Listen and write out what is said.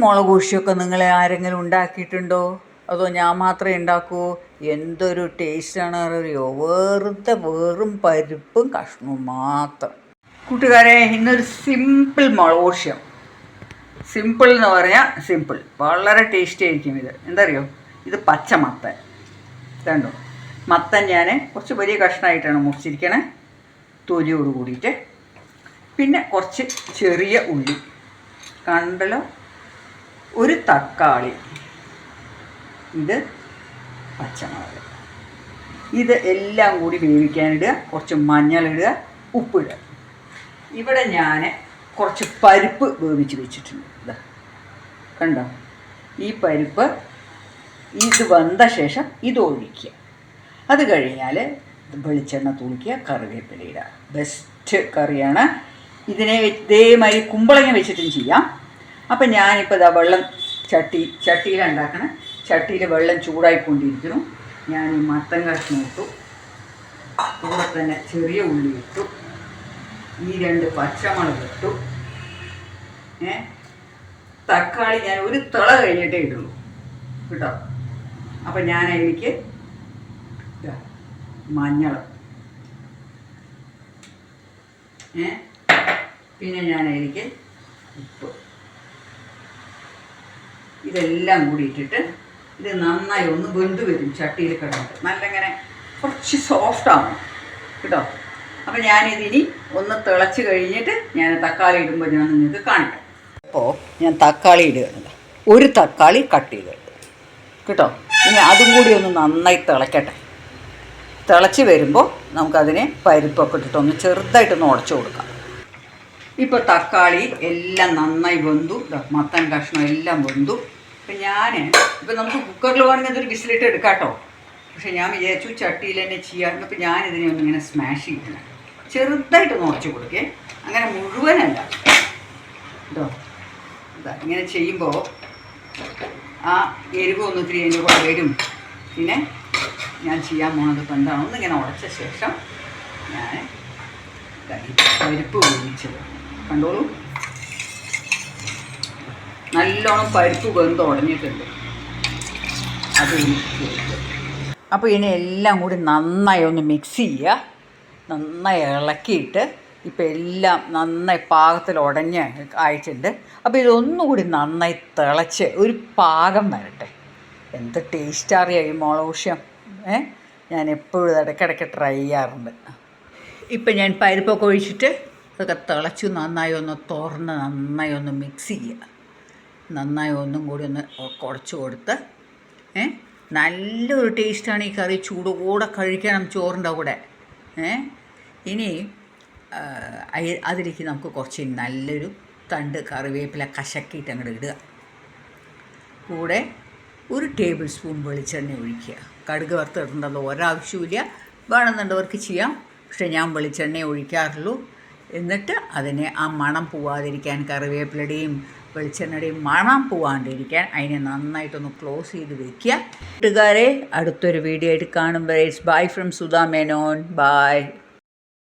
മുളക് പൊടിയൊക്കെ നിങ്ങൾ ആരെങ്കിലും ഉണ്ടാക്കിയിട്ടുണ്ടോ? അതോ ഞാൻ മാത്രമേ ഉണ്ടാക്കൂ? എന്തൊരു ടേസ്റ്റാണ് അറിയോ, വെറും പരിപ്പും കഷ്ണവും മാത്രം. കൂട്ടുകാരെ, ഇന്നൊരു സിമ്പിൾ മുളക് പൊടിയം. സിമ്പിൾ എന്ന് പറഞ്ഞാൽ സിമ്പിൾ, വളരെ ടേസ്റ്റി ആയിരിക്കും ഇത്. എന്തറിയോ, ഇത് പച്ച മത്തൻ. ഇതുണ്ടോ മത്തൻ, ഞാൻ കുറച്ച് വലിയ കഷ്ണമായിട്ടാണ് മുറിച്ചിരിക്കണേ, തൊലിയോട് കൂടിയിട്ട്. പിന്നെ കുറച്ച് ചെറിയ ഉള്ളി കണ്ടല്ലോ, ഒരു തക്കാളി, ഇത് പച്ചമുളക്. ഇത് എല്ലാം കൂടി വേവിക്കാനിടുക, കുറച്ച് മഞ്ഞളിടുക, ഉപ്പിടുക. ഇവിടെ ഞാൻ കുറച്ച് പരിപ്പ് വേവിച്ച് വെച്ചിട്ടുണ്ട്. ഇതാ കണ്ടോ, ഈ പരിപ്പ് ഇത് വെന്ത ശേഷം ഇത് ഒഴിക്കുക. അത് കഴിഞ്ഞാൽ വെളിച്ചെണ്ണ തൂളിക്കുക, കറിവേപ്പില ഇടുക. ബെസ്റ്റ് കറിയാണ്. ഇതിനെ ഇതേമാതിരി കുമ്പളങ്ങ വെച്ചിട്ടും ചെയ്യാം. അപ്പം ഞാനിപ്പോൾ ഇതാ വെള്ളം ചട്ടിയിലാണ് ഉണ്ടാക്കണം. ചട്ടിയിൽ വെള്ളം ചൂടായിക്കൊണ്ടിരിക്കുന്നു. ഞാൻ ഈ മത്തൻ കഷ്ണം ഇട്ടു, കൂടെ തന്നെ ചെറിയ ഉള്ളി ഇട്ടു, ഈ 2 പച്ചമുളക് ഇട്ടു, തക്കാളി ഞാൻ ഒരു തിള കഴിഞ്ഞിട്ടേ ഇടുള്ളൂ കേട്ടോ. അപ്പം ഞാൻ അതിലേക്ക് മഞ്ഞൾ, പിന്നെ ഞാൻ അതിലേക്ക് ഉപ്പ്, ഇതെല്ലാം കൂടി ഇട്ടിട്ട് ഇത് നന്നായി ഒന്ന് വെന്ത് വരും. ചട്ടിയിൽ കിടന്നിട്ട് നല്ല ഇങ്ങനെ കുറച്ച് സോഫ്റ്റാണ് കേട്ടോ. അപ്പം ഞാനിതിനി ഒന്ന് തിളച്ച് കഴിഞ്ഞിട്ട് ഞാൻ തക്കാളി ഇടുമ്പോൾ ഞാൻ നിങ്ങൾക്ക് കാണിക്കാം. അപ്പോൾ ഞാൻ തക്കാളി ഇടുകയാണ്. ഒരു തക്കാളി കട്ട് ചെയ്ത് കേട്ടോ. ഇനി അതും കൂടി ഒന്ന് നന്നായി തിളയ്ക്കട്ടെ. തിളച്ച് വരുമ്പോൾ നമുക്കതിനെ പരിപ്പൊക്കെ ഇട്ടിട്ടൊന്ന് ചെറുതായിട്ടൊന്ന് ഉടച്ചു കൊടുക്കാം. ഇപ്പോൾ തക്കാളി എല്ലാം നന്നായി വെന്തു, മത്തൻ കഷ്ണം എല്ലാം വെന്തു. ഇപ്പം ഇപ്പം നമുക്ക് കുക്കറിൽ വേണമെങ്കിൽ അതൊരു വിസിലിട്ട് എടുക്കാം കേട്ടോ. പക്ഷെ ഞാൻ വിചാരിച്ചു ചട്ടിയിൽ തന്നെ ചെയ്യാം. അപ്പം ഞാനിതിനെ ഒന്നിങ്ങനെ സ്മാഷ് ചെയ്യണം, ചെറുതായിട്ടൊന്ന് ഉടച്ചു കൊടുക്കേ, അങ്ങനെ മുഴുവനല്ല കേട്ടോ. ഇങ്ങനെ ചെയ്യുമ്പോൾ ആ എരിവ് ഒന്നിത്തിരി അതിൻ്റെ കൂടെ വരും. പിന്നെ ഞാൻ ചെയ്യാൻ പോകുന്നത് ഇപ്പം എന്താണ്, ഒന്നിങ്ങനെ ഉടച്ച ശേഷം ഞാൻ പരിപ്പ് വേവിച്ചത് കണ്ടോളൂ. നല്ലോണം പരിപ്പ് വെന്ത് ഉടഞ്ഞിട്ടുണ്ട്. അത് അപ്പോൾ ഇനി എല്ലാം കൂടി നന്നായി ഒന്ന് മിക്സ് ചെയ്യുക, നന്നായി ഇളക്കിയിട്ട്. ഇപ്പം എല്ലാം നന്നായി പാകത്തിൽ ഉടഞ്ഞ് ആയിട്ടുണ്ട്. അപ്പോൾ ഇതൊന്നുകൂടി നന്നായി തിളച്ച് ഒരു പാകം വരട്ടെ. എന്ത് ടേസ്റ്റ് അറിയാം ഈ മുളക് പൊടിയം. ഞാൻ എപ്പോഴും ഇടയ്ക്കിടയ്ക്ക് ട്രൈ ചെയ്യാറുണ്ട്. ഇപ്പം ഞാൻ പരിപ്പൊക്കെ ഒഴിച്ചിട്ട് അതൊക്കെ തിളച്ച് നന്നായി ഒന്ന് തുറന്ന് നന്നായി ഒന്ന് മിക്സ് ചെയ്യുക. നന്നായി ഒന്നും കൂടി ഒന്ന് കുഴച്ച് കൊടുത്ത് നല്ലൊരു ടേസ്റ്റാണ് ഈ കറി. ചൂടോടെ കഴിക്കണം ചോറിൻ്റെ കൂടെ. ഇനി അതിലേക്ക് നമുക്ക് കുറച്ച് നല്ലൊരു തണ്ട് കറിവേപ്പില കശക്കിയിട്ട് അങ്ങോട്ട് ഇടുക. കൂടെ 1 ടേബിൾ സ്പൂൺ വെളിച്ചെണ്ണ ഒഴിക്കുക. കടുക് വറുത്തിടേണ്ടത് ഒരാവശ്യമില്ല, വേണമെന്നുണ്ടവർക്ക് ചെയ്യാം. പക്ഷേ ഞാൻ വെളിച്ചെണ്ണ ഒഴിക്കാറുള്ളൂ. എന്നിട്ട് അതിനെ ആ മണം പോവാതിരിക്കാൻ, കറിവേപ്പിലയുടെയും വെളിച്ചെണ്ണയുടെയും മണം പോവാണ്ടിരിക്കാൻ അതിനെ നന്നായിട്ടൊന്ന് ക്ലോസ് ചെയ്ത് വെക്കുക. കൂട്ടുകാരെ, അടുത്തൊരു വീഡിയോ ആയിട്ട് കാണുമ്പോൾ it's bye from Sudha Menon. By.